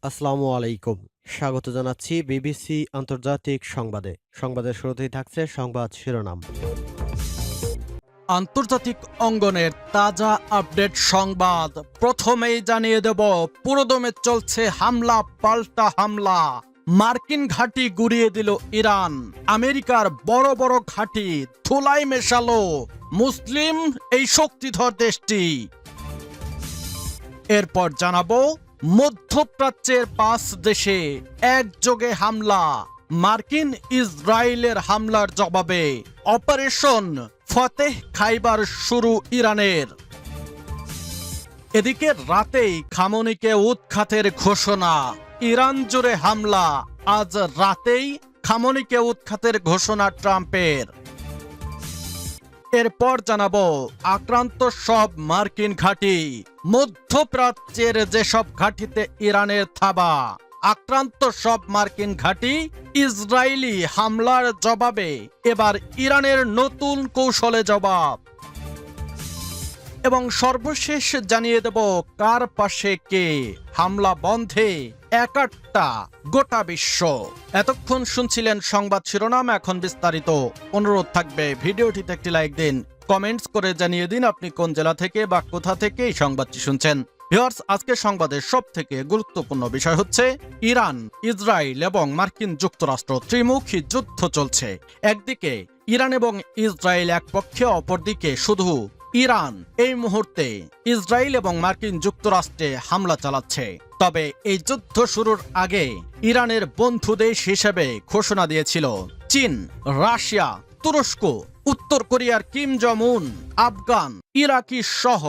আসসালামু আলাইকুম। স্বাগত জানাচ্ছি বিবিসি আন্তর্জাতিক সংবাদে। সংবাদের শুরুতেই থাকছে সংবাদ শিরোনাম। আন্তর্জাতিক অঙ্গনের তাজা আপডেট সংবাদ। প্রথমেই জানিয়ে দেব, পুরোদমে চলছে হামলা পাল্টা হামলা। মার্কিন ঘাঁটি গুড়িয়ে দিল ইরান। আমেরিকার বড় বড় ঘাঁটি ধুলায় মেশালো মুসলিম এই শক্তিধর দেশটি। এরপর জানাবো, মধ্যপ্রাচ্যের 5 দেশে একযোগে হামলা। মার্কিন ইসরায়েলের হামলার জবাবে অপারেশন ফতেহ খাইবার শুরু ইরানের। এদিকে রাতেই খামনিকে উৎখাতের ঘোষণা। ইরান জুড়ে হামলা। আজ রাতেই খামনিকে উৎখাতের ঘোষণা ট্রাম্পের। এরপর জানাবো, আক্রান্ত সব মার্কিন ঘাঁটি। মধ্যপ্রাচ্যের যেসব ঘাঁটিতে ইরানের থাবা, আক্রান্ত সব মার্কিন ঘাঁটি। ইসরায়েলি হামলার জবাবে এবার ইরানের নতুন কৌশলে জবাব। এবং সর্বশেষ জানিয়ে দেব, কার পাশে কে। হামলা বন্ধে একাট্টা গোটা বিশ্ব। এতক্ষণ শুনছিলেন সংবাদ শিরোনাম, এখন বিস্তারিত। অনুরোধ থাকবে ভিডিওটিতে একটি লাইক দিন, কমেন্টস করে জানিয়ে দিন আপনি কোন জেলা থেকে বা কোথা থেকে এই সংবাদটি শুনছেন। ভিউয়ার্স, আজকে সংবাদের সবথেকে গুরুত্বপূর্ণ বিষয় হচ্ছে ইরান, ইসরায়েল এবং মার্কিন যুক্তরাষ্ট্র ত্রিমুখী যুদ্ধ চলছে। একদিকে ইরান এবং ইসরায়েল এক পক্ষে, অপরদিকে শুধু ইরান এই মুহূর্তে ইসরায়েল এবং মার্কিন যুক্তরাষ্ট্রে হামলা চালাচ্ছে। তবে এই যুদ্ধ শুরুর আগে ইরানের বন্ধু দেশ হিসেবে ঘোষণা দিয়েছিল চীন, রাশিয়া, তুরস্ক, উত্তর কোরিয়ার কিম জং উন, আফগান, ইরাকি সহ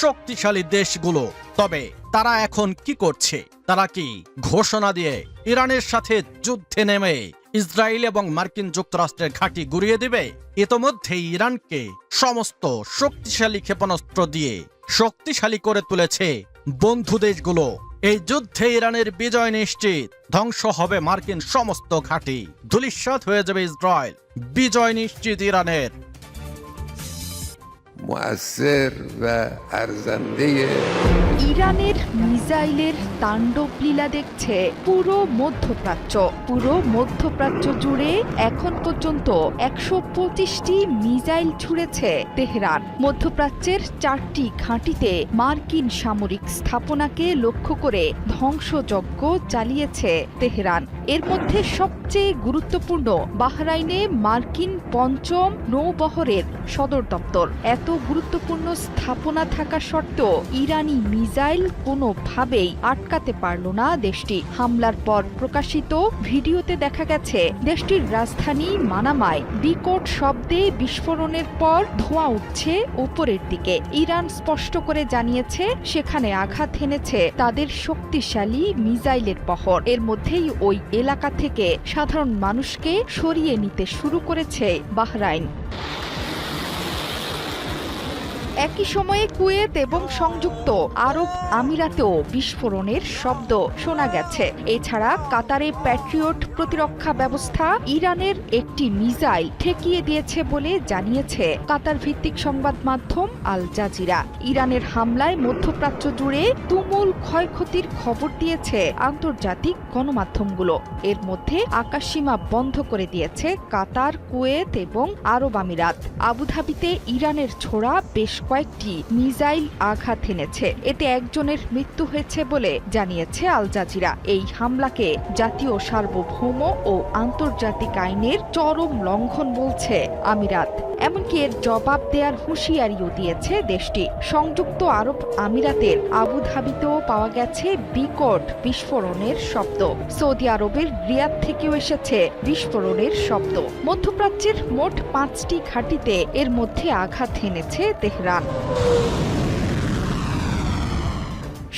শক্তিশালী দেশগুলো। তবে তারা এখন কি করছে? তারা কি ঘোষণা দিয়ে ইরানের সাথে যুদ্ধে নেমে ইসরায়েল এবং মার্কিন যুক্তরাষ্ট্রের ঘাঁটি গুড়িয়ে দিবে? ইতোমধ্যেই ইরানকে সমস্ত শক্তিশালী ক্ষেপণাস্ত্র দিয়ে শক্তিশালী করে তুলেছে বন্ধু দেশগুলো। এই যুদ্ধে ইরানের বিজয় নিশ্চিত। ধ্বংস হবে মার্কিন সমস্ত ঘাঁটি, ধূলিসাৎ হয়ে যাবে ইসরায়েল। বিজয় নিশ্চিত ইরানের। ইরানের মিসাইলের তাণ্ডব লীলা দেখছে পুরো মধ্যপ্রাচ্য জুড়ে এখন পর্যন্ত 125টি মিসাইল ছুড়েছে তেহরান। মধ্যপ্রাচ্যের 4টি ঘাঁটিতে মার্কিন সামরিক স্থাপনাকে লক্ষ্য করে ধ্বংসযজ্ঞ চালিয়েছে তেহরান। এর মধ্যে সবচেয়ে গুরুত্বপূর্ণ বাহরাইনে মার্কিন 5ম নৌবহরের সদর দপ্তর। এত গুরুত্বপূর্ণ স্থাপনা থাকা সত্ত্বেও ইরানি মিসাইল কোনোভাবেই আটকাতে পারল না দেশটি। হামলার পর প্রকাশিত ভিডিওতে দেখা গেছে দেশটির রাজধানী মানামায় বিকট শব্দে বিস্ফোরণের পর ধোঁয়া উঠছে উপরের দিকে। ইরান স্পষ্ট করে জানিয়েছে সেখানে আঘাত হেনেছে তাদের শক্তিশালী মিসাইলের বহর। এর মধ্যেই ওই এলাকা থেকে সাধারণ মানুষকে সরিয়ে নিতে শুরু করেছে বাহরাইন। একই সময়ে কুয়েত এবং সংযুক্ত আরব আমিরাতেও বিস্ফোরণের শব্দ শোনা গেছে। এছাড়া কাতারে প্যাট্রিয়ট প্রতিরক্ষা ব্যবস্থা ইরানের একটি মিসাইল ঠেকিয়ে দিয়েছে বলে জানিয়েছে কাতার ভিত্তিক সংবাদ মাধ্যম আল জাজিরা। ইরানের হামলায় মধ্যপ্রাচ্য জুড়ে তুমুল ক্ষয়ক্ষতির খবর দিয়েছে আন্তর্জাতিক গণমাধ্যমগুলো। এর মধ্যে আকাশসীমা বন্ধ করে দিয়েছে কাতার, কুয়েত এবং আরব আমিরাত। আবুধাবিতে ইরানের ছোড়া বেশ কয়েকটি মিসাইল আঘাত এনেছে। এতে একজনের মৃত্যু হয়েছে বলে জানিয়েছে আল জাজিরা। এই হামলাকে জাতীয় সার্বভৌম ও আন্তর্জাতিক আইনের চরম লঙ্ঘন বলছে আমিরাত। এমনকি এর জবাব দেওয়ার হুঁশিয়ারিও দিয়েছে দেশটি। সংযুক্ত আরব আমিরাতের আবুধাবিতেও পাওয়া গেছে বিকট বিস্ফোরণের শব্দ। সৌদি আরবের রিয়াদ থেকেও এসেছে বিস্ফোরণের শব্দ। মধ্যপ্রাচ্যের মোট 5টি ঘাঁটিতে এর মধ্যে আঘাত হেনেছে তেহরান।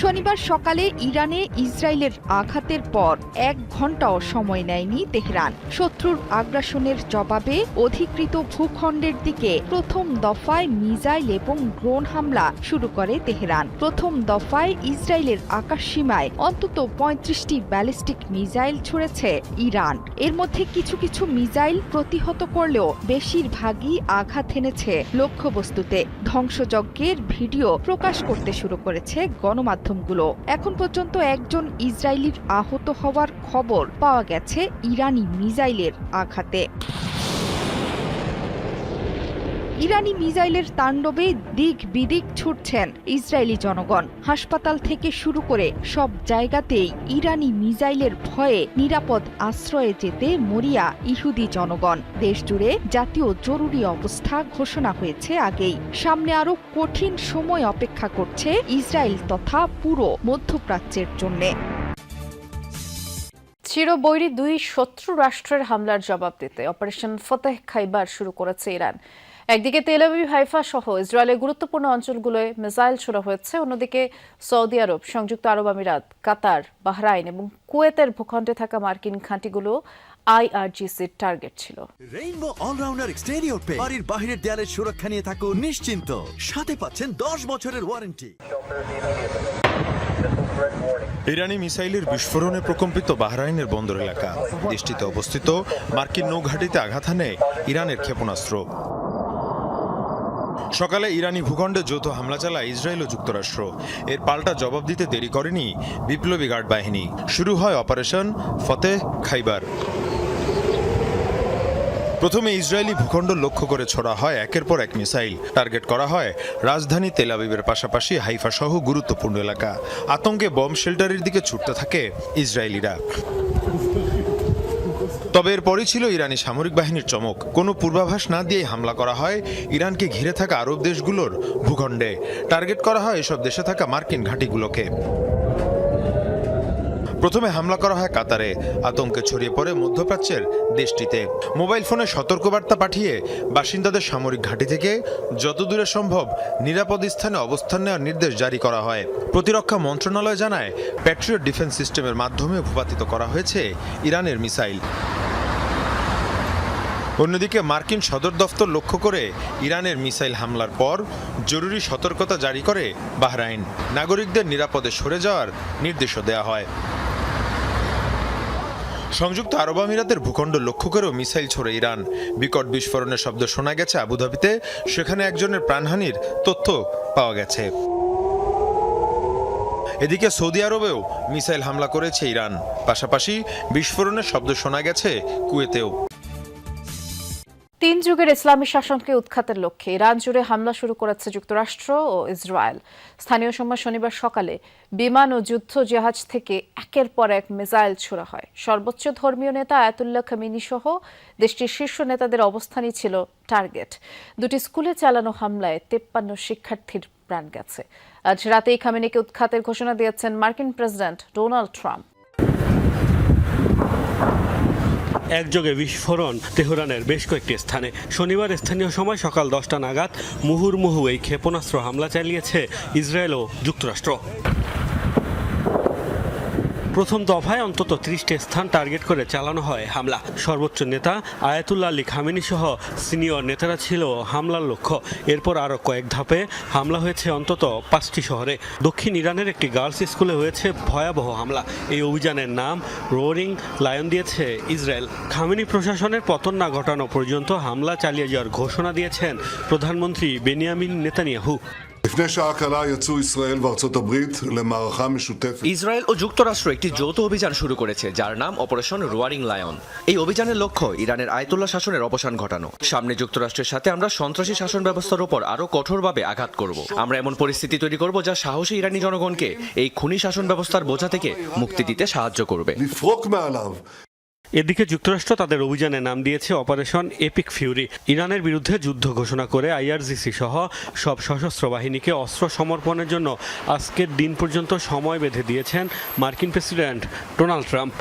শনিবার সকালে ইরানে ইসরায়েলের আঘাতের পর 1 ঘণ্টাও সময় নেয়নি তেহরান। 70 শত্রুর আগ্রাসনের জবাবে অধিকৃত ভূখণ্ডের দিকে প্রথম দফায় মিসাইল এবং ড্রোন হামলা শুরু করে তেহরান। প্রথম দফায় ইসরায়েলের আকাশসীমায় অন্তত ৩৫টি ব্যালিস্টিক মিসাইল ছুড়েছে ইরান। এর মধ্যে কিছু কিছু মিসাইল প্রতিহত করলেও বেশিরভাগই আঘাত এনেছে লক্ষ্যবস্তুতে। ধ্বংসযজ্ঞের ভিডিও প্রকাশ করতে শুরু করেছে গণমাধ্যমগুলো। এখন পর্যন্ত একজন ইসরায়েলির আহত হওয়ার খবর পাওয়া গেছে ইরানি মিসাইলের আঘাতে। ইরানি মিসাইলের তাণ্ডবে দিক বিদিক ছুটছেন ইসরায়েলি জনগণ। হাসপাতাল থেকে শুরু করে সব জায়গাতেই ইরানি মিসাইলের ভয়ে নিরাপদ আশ্রয়ে যেতে মরিয়া ইহুদি জনগণ। দেশজুড়ে জাতীয় জরুরি অবস্থা ঘোষণা হয়েছে আগেই। সামনে আরও কঠিন সময় অপেক্ষা করছে ইসরায়েল তথা পুরো মধ্যপ্রাচ্যের জন্যে। চিরবৈরী দুই শত্রু রাষ্ট্রের হামলার জবাব দিতে অপারেশন ফতেহ খাইবার শুরু করেছে ইরান। একদিকে তেল আবিব, হাইফা সহ ইসরায়েলের গুরুত্বপূর্ণ অঞ্চলগুলোয় মিসাইল ছোড়া হয়েছে, অন্যদিকে সৌদি আরব, সংযুক্ত আরব আমিরাত, কাতার, বাহরাইন এবং কুয়েতের ভূখণ্ডে থাকা মার্কিন ঘাঁটিগুলো আইআরজিসির টার্গেট ছিল। রেইনবো অলরাউন্ডার এক্সটেরিয়র পে বাড়ির বাহিরের দেয়ালের সুরক্ষা নিয়ে থাকুন নিশ্চিন্ত। সাথে পাচ্ছেন 10 বছরের ওয়ারেন্টি। ইরানি মিসাইলের বিস্ফোরণে প্রকম্পিত বাহরাইনের বন্দর এলাকা। দেশটিতে অবস্থিত মার্কিন নৌঘাঁটিতে আঘাত হানে ইরানের ক্ষেপণাস্ত্র। সকালে ইরানি ভূখণ্ডে যৌথ হামলা চালায় ইসরায়েল ও যুক্তরাষ্ট্র। এর পাল্টা জবাব দিতে দেরি করেনি বিপ্লবী গার্ড বাহিনী। শুরু হয় অপারেশন ফতেহ খাইবার। প্রথমে ইসরায়েলি ভূখণ্ড লক্ষ্য করে ছোড়া হয় একের পর এক মিসাইল। টার্গেট করা হয় রাজধানী তেল আবিবের পাশাপাশি হাইফা সহ গুরুত্বপূর্ণ এলাকা। আতঙ্কে বম্ব শেল্টারের দিকে ছুটতে থাকে ইসরায়েলিরা। তবে এরপরই ছিল ইরানি সামরিক বাহিনীর চমক। কোনো পূর্বাভাস না দিয়েই হামলা করা হয় ইরানকে ঘিরে থাকা আরব দেশগুলোর ভূখণ্ডে। টার্গেট করা হয় এসব দেশে থাকা মার্কিন ঘাঁটিগুলোকে। প্রথমে হামলা করা হয় কাতারে। আতঙ্কে ছড়িয়ে পড়ে মধ্যপ্রাচ্যের দেশটিতে। মোবাইল ফোনে সতর্কবার্তা পাঠিয়ে বাসিন্দাদের সামরিক ঘাঁটি থেকে যত দূরে সম্ভব নিরাপদ স্থানে অবস্থান নেওয়ার নির্দেশ জারি করা হয়। প্রতিরক্ষা মন্ত্রণালয় জানায়, প্যাট্রিয়ট ডিফেন্স সিস্টেমের মাধ্যমে ভূপাতিত করা হয়েছে ইরানের মিসাইল। অন্যদিকে মার্কিন সদর দফতর লক্ষ্য করে ইরানের মিসাইল হামলার পর জরুরি সতর্কতা জারি করে বাহরাইন। নাগরিকদের নিরাপদে সরে যাওয়ার নির্দেশও দেওয়া হয়। সংযুক্ত আরব আমিরাতের ভূখণ্ড লক্ষ্য করেও মিসাইল ছোড়ে ইরান। বিকট বিস্ফোরণের শব্দ শোনা গেছে আবুধাবিতে। সেখানে একজনের প্রাণহানির তথ্য পাওয়া গেছে। এদিকে সৌদি আরবেও মিসাইল হামলা করেছে ইরান। পাশাপাশি বিস্ফোরণের শব্দ শোনা গেছে কুয়েতেও। 3 যুগের ইসলামী শাসনকে উৎখাতের লক্ষ্যে ইরান জুড়ে হামলা শুরু করেছে যুক্তরাষ্ট্র ও ইসরায়েল। স্থানীয় সময় শনিবার সকালে বিমান ও যুদ্ধ জাহাজ থেকে একের পর এক মিসাইল ছোড়া হয়। সর্বোচ্চ ধর্মীয় নেতা আয়াতুল্লাহ খামেনি সহ দেশটির শীর্ষ নেতাদের অবস্থানই ছিল টার্গেট। দুটি স্কুলে চালানো হামলায় 53 শিক্ষার্থীর প্রাণ গেছে। আজ রাতেই খামেনিকে উৎখাতের ঘোষণা দিয়েছেন মার্কিন প্রেসিডেন্ট ডোনাল্ড ট্রাম্প। একযোগে বিস্ফোরণ তেহরানের বেশ কয়েকটি স্থানে। শনিবার স্থানীয় সময় সকাল 10টা নাগাদ মুহুর্মুহু এই ক্ষেপণাস্ত্র হামলা চালিয়েছে ইসরায়েল ও যুক্তরাষ্ট্র। প্রথম দফায় অন্তত 30টি স্থান টার্গেট করে চালানো হয় হামলা। সর্বোচ্চ নেতা আয়াতুল্লাহ আলী খামেনি সহ সিনিয়র নেতারা ছিল হামলার লক্ষ্য। এরপর আরও কয়েক ধাপে হামলা হয়েছে অন্তত 5টি শহরে। দক্ষিণ ইরানের একটি গার্লস স্কুলে হয়েছে ভয়াবহ হামলা। এই অভিযানের নাম রোরিং লায়ন দিয়েছে ইসরায়েল। খামেনি প্রশাসনের পতন না ঘটানো পর্যন্ত হামলা চালিয়ে যাওয়ার ঘোষণা দিয়েছেন প্রধানমন্ত্রী বেনিয়ামিন নেতানিয়াহু। ইসরায়েল ও যুক্তরাষ্ট্র একটি যৌথ অভিযান শুরু করেছে যার নাম অপারেশন রোয়ারিং লায়ন। এই অভিযানের লক্ষ্য ইরানের আয়াতুল্লাহ শাসনের অবসান ঘটানো। সামনে যুক্তরাষ্ট্রের সাথে আমরা সন্ত্রাসী শাসন ব্যবস্থার উপর আরো কঠোরভাবে আঘাত করব। আমরা এমন পরিস্থিতি তৈরি করব যা সাহসী ইরানি জনগণকে এই খুনি শাসন ব্যবস্থার বোঝা থেকে মুক্তি দিতে সাহায্য করবে। এদিকে যুক্তরাষ্ট্র তাদের অভিযানের নাম দিয়েছে অপারেশন এপিক ফিউরি। ইরানের বিরুদ্ধে যুদ্ধ ঘোষণা করে আইআরজিসি সহ সব সশস্ত্র বাহিনীকে অস্ত্র সমর্পণের জন্য আজকের দিন পর্যন্ত সময় বেঁধে দিয়েছেন মার্কিন president Donald Trump.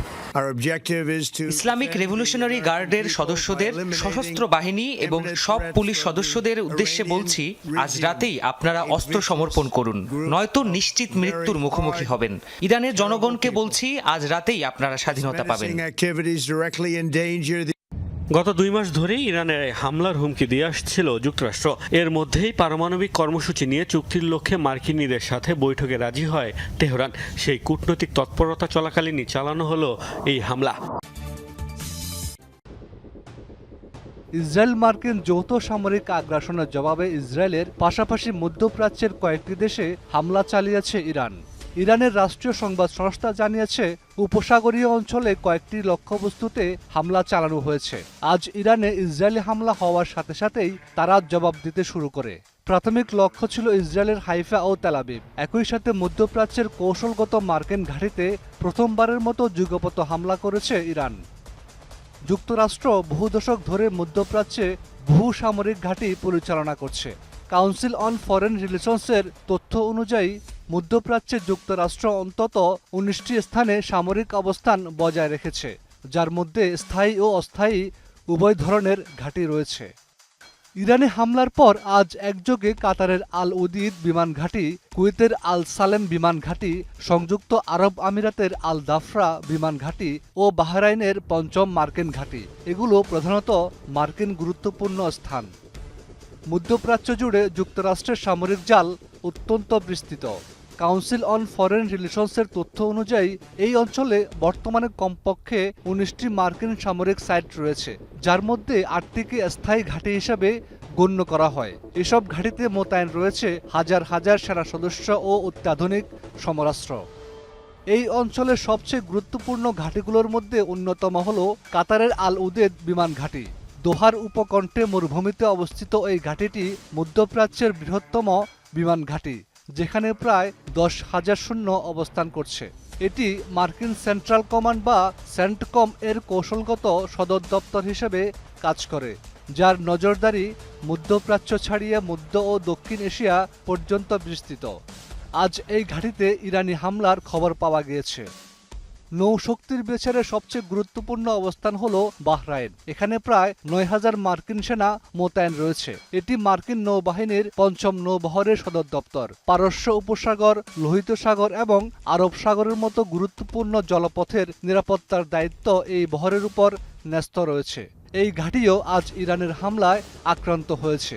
Islamic revolutionary গার্ডের সদস্যদের, সশস্ত্র বাহিনী এবং সব পুলিশ সদস্যদের উদ্দেশ্যে বলছি, আজ রাতেই আপনারা অস্ত্র সমর্পণ করুন, নয়তো নিশ্চিত মৃত্যুর মুখোমুখি হবেন। ইরানের জনগণকে বলছি, আজ রাতেই আপনারা স্বাধীনতা পাবেন। গত 2 মাস ধরেই ইরানে হামলার হুমকি দিয়ে আসছিল যুক্তরাষ্ট্র। এর মধ্যেই পারমাণবিক কর্মসূচি নিয়ে চুক্তির লক্ষ্যে মার্কিনীদের সাথে বৈঠকে রাজি হয় তেহরান। সেই কূটনৈতিক তৎপরতা চলাকালীনই চালানো হলো এই হামলা। ইসরায়েল মার্কিন যৌথ সামরিক আগ্রাসনের জবাবে ইসরায়েলের পাশাপাশি মধ্যপ্রাচ্যের কয়েকটি দেশে হামলা চালিয়েছে ইরান। ইরানের রাষ্ট্রীয় সংবাদ সংস্থা জানিয়েছে উপসাগরীয় অঞ্চলে কয়েকটি লক্ষ্যবস্তুতে হামলা চালানো হয়েছে। আজ ইরানে ইসরায়েলি হামলা হওয়ার সাথে সাথেই তারা জবাব দিতে শুরু করে। প্রাথমিক লক্ষ্য ছিল ইসরায়েলের হাইফা ও তেল আবিব। একই সাথে মধ্যপ্রাচ্যের কৌশলগত মার্কিন ঘাঁটিতে প্রথমবারের মতো যুগপত হামলা করেছে ইরান। যুক্তরাষ্ট্র বহু দশক ধরে মধ্যপ্রাচ্যে ভূ সামরিক ঘাঁটি পরিচালনা করছে। কাউন্সিল অন ফরেন রিলেশনসের তথ্য অনুযায়ী মধ্যপ্রাচ্যে যুক্তরাষ্ট্র অন্তত 19টি স্থানে সামরিক অবস্থান বজায় রেখেছে, যার মধ্যে স্থায়ী ও অস্থায়ী উভয় ধরনের ঘাঁটি রয়েছে। ইরানে হামলার পর আজ একযোগে কাতারের আল উদিদ বিমান ঘাঁটি, কুয়েতের আল সালেম বিমান ঘাঁটি, সংযুক্ত আরব আমিরাতের আল দাফরা বিমান ঘাঁটি ও বাহরাইনের 5ম মার্কিন ঘাঁটি। এগুলো প্রধানত মার্কিন গুরুত্বপূর্ণ স্থান। মধ্যপ্রাচ্য জুড়ে যুক্তরাষ্ট্রের সামরিক জাল অত্যন্ত বিস্তৃত। কাউন্সিল অন ফরেন রিলেশনসের তথ্য অনুযায়ী এই অঞ্চলে বর্তমানে কমপক্ষে 19টি মার্কিন সামরিক সাইট রয়েছে, যার মধ্যে 8টিকে স্থায়ী ঘাঁটি হিসাবে গণ্য করা হয়। এসব ঘাঁটিতে মোতায়েন রয়েছে হাজার হাজার সেনা সদস্য ও অত্যাধুনিক সমরাস্ত্র। এই অঞ্চলের সবচেয়ে গুরুত্বপূর্ণ ঘাঁটিগুলোর মধ্যে অন্যতম হল কাতারের আল উদেদ বিমান ঘাঁটি। দোহার উপকণ্ঠে মরুভূমিতে অবস্থিত এই ঘাঁটিটি মধ্যপ্রাচ্যের বৃহত্তম বিমান ঘাঁটি, যেখানে প্রায় 10,000 সৈন্য অবস্থান করছে। এটি মার্কিন সেন্ট্রাল কমান্ড বা সেন্টকম এর কৌশলগত সদর দপ্তর হিসেবে কাজ করে, যার নজরদারি মধ্যপ্রাচ্য ছাড়িয়ে মধ্য ও দক্ষিণ এশিয়া পর্যন্ত বিস্তৃত। আজ এই ঘাঁটিতে ইরানি হামলার খবর পাওয়া গিয়েছে। নৌশক্তির বিচারে সবচেয়ে গুরুত্বপূর্ণ অবস্থান হল বাহরাইন। এখানে প্রায় 9,000 মার্কিন সেনা মোতায়েন রয়েছে। এটি মার্কিন নৌবাহিনীর 5ম নৌবহরের সদর দপ্তর। পারস্য উপসাগর, লোহিত সাগর এবং আরব সাগরের মতো গুরুত্বপূর্ণ জলপথের নিরাপত্তার দায়িত্ব এই বহরের উপর ন্যস্ত রয়েছে। এই ঘাঁটিও আজ ইরানের হামলায় আক্রান্ত হয়েছে।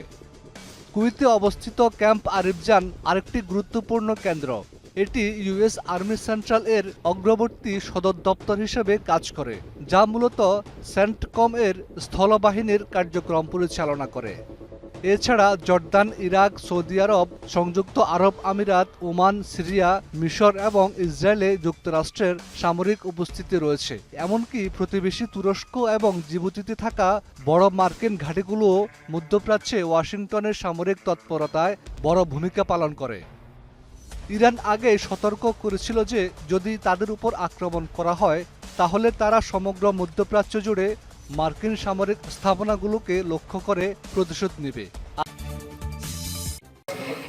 কুয়েতে অবস্থিত ক্যাম্প আরিফজান আরেকটি গুরুত্বপূর্ণ কেন্দ্র। এটি ইউএস আর্মি সেন্ট্রাল এর অগ্রবর্তী সদর দপ্তর হিসেবে কাজ করে, যা মূলত সেন্টকম এর স্থলবাহিনীর কার্যক্রম পরিচালনা করে। এছাড়া জর্দান, ইরাক, সৌদি আরব, সংযুক্ত আরব আমিরাত, ওমান, সিরিয়া, মিশর এবং ইসরায়েলে যুক্তরাষ্ট্রের সামরিক উপস্থিতি রয়েছে। এমনকি প্রতিবেশী তুরস্ক এবং জিবুতিতে থাকা বড় মার্কিন ঘাঁটিগুলোও মধ্যপ্রাচ্যে ওয়াশিংটনের সামরিক তৎপরতায় বড় ভূমিকা পালন করে। ইরান আগে সতর্ক করেছিল যে যদি তাদের উপর আক্রমণ করা হয় তাহলে তারা সমগ্র মধ্যপ্রাচ্য জুড়ে মার্কিন সামরিক স্থাপনাগুলোকে লক্ষ্য করে প্রতিশোধ নেবে।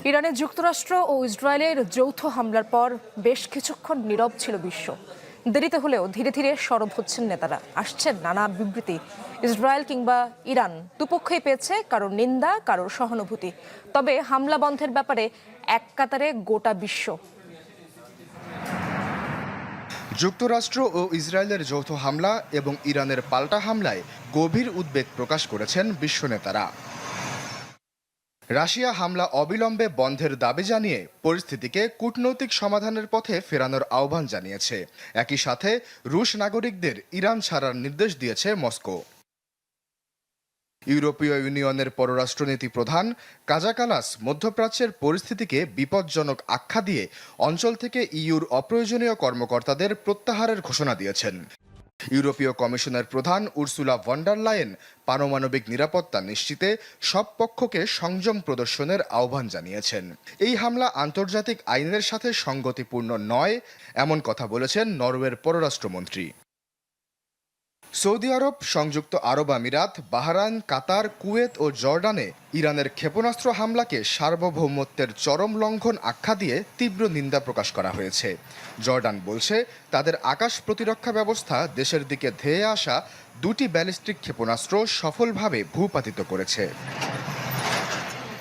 ইরানে যুক্তরাষ্ট্র ও ইসরায়েলের যৌথ হামলার পর বেশ কিছুক্ষণ নীরব ছিল বিশ্ব। দেরিতে হলেও ধীরে ধীরে সরব হচ্ছেন নেতারা, আসছেন নানা বিবৃতি। ইসরায়েল কিংবা ইরান দুপক্ষই পেয়েছে কারোর নিন্দা, কারোর সহানুভূতি। তবে হামলা বন্ধের ব্যাপারে এক কাতারে গোটা বিশ্ব। যুক্তরাষ্ট্র ও ইসরায়েলের যৌথ হামলা এবং ইরানের পাল্টা হামলায় গভীর উদ্বেগ প্রকাশ করেছেন বিশ্ব নেতারা। রাশিয়া হামলা অবিলম্বে বন্ধের দাবি জানিয়ে পরিস্থিতিকে কূটনৈতিক সমাধানের পথে ফেরানোর আহ্বান জানিয়েছে। একই সাথে রুশ নাগরিকদের ইরান ছাড়ার নির্দেশ দিয়েছে মস্কো। ইউরোপীয় ইউনিয়নের পররাষ্ট্রনীতি প্রধান কাজা কালাস মধ্যপ্রাচ্যের পরিস্থিতিকে বিপজ্জনক আখ্যা দিয়ে অঞ্চল থেকে ইউর অপ্রয়োজনীয় কর্মকর্তাদের প্রত্যাহারের ঘোষণা দিয়েছেন। ইউরোপীয় কমিশনের প্রধান উর্সুলা ভন ডার লায়েন পারমাণবিক নিরাপত্তা নিশ্চিতে সব পক্ষকে সংযম প্রদর্শনের আহ্বান জানিয়েছেন। এই হামলা আন্তর্জাতিক আইনের সাথে সঙ্গতিপূর্ণ নয়, এমন কথা বলেছেন নরওয়ের পররাষ্ট্রমন্ত্রী। সৌদি আরব, সংযুক্ত আরব আমিরাত, বাহরাইন, কাতার, কুয়েত ও জর্ডানে ইরানের ক্ষেপণাস্ত্র হামলাকে সার্বভৌমত্বের চরম লঙ্ঘন আখ্যা দিয়ে তীব্র নিন্দা প্রকাশ করা হয়েছে। জর্ডান বলছে তাদের আকাশ প্রতিরক্ষা ব্যবস্থা দেশের দিকে ধেয়ে আসা 2টি ব্যালিস্টিক ক্ষেপণাস্ত্র সফলভাবে ভূপাতিত করেছে।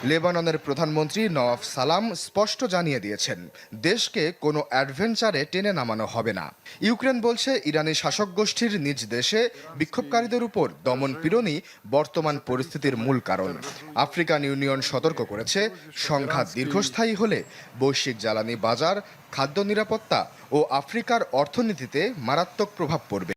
লেবাননের প্রধানমন্ত্রী নওয়াফ সালাম স্পষ্ট জানিয়ে দিয়েছেন, দেশকে কোনো অ্যাডভেঞ্চারে টেনে নামানো হবে না। ইউক্রেন বলছে, ইরানি শাসক গোষ্ঠীর নিজ দেশে বিক্ষোভকারীদের উপর দমন-পীড়নই বর্তমান পরিস্থিতির মূল কারণ। আফ্রিকান ইউনিয়ন সতর্ক করেছে, সংঘাত দীর্ঘস্থায়ী হলে বৈশ্বিক জ্বালানি বাজার, খাদ্য নিরাপত্তা ও আফ্রিকার অর্থনীতিতে মারাত্মক প্রভাব পড়বে।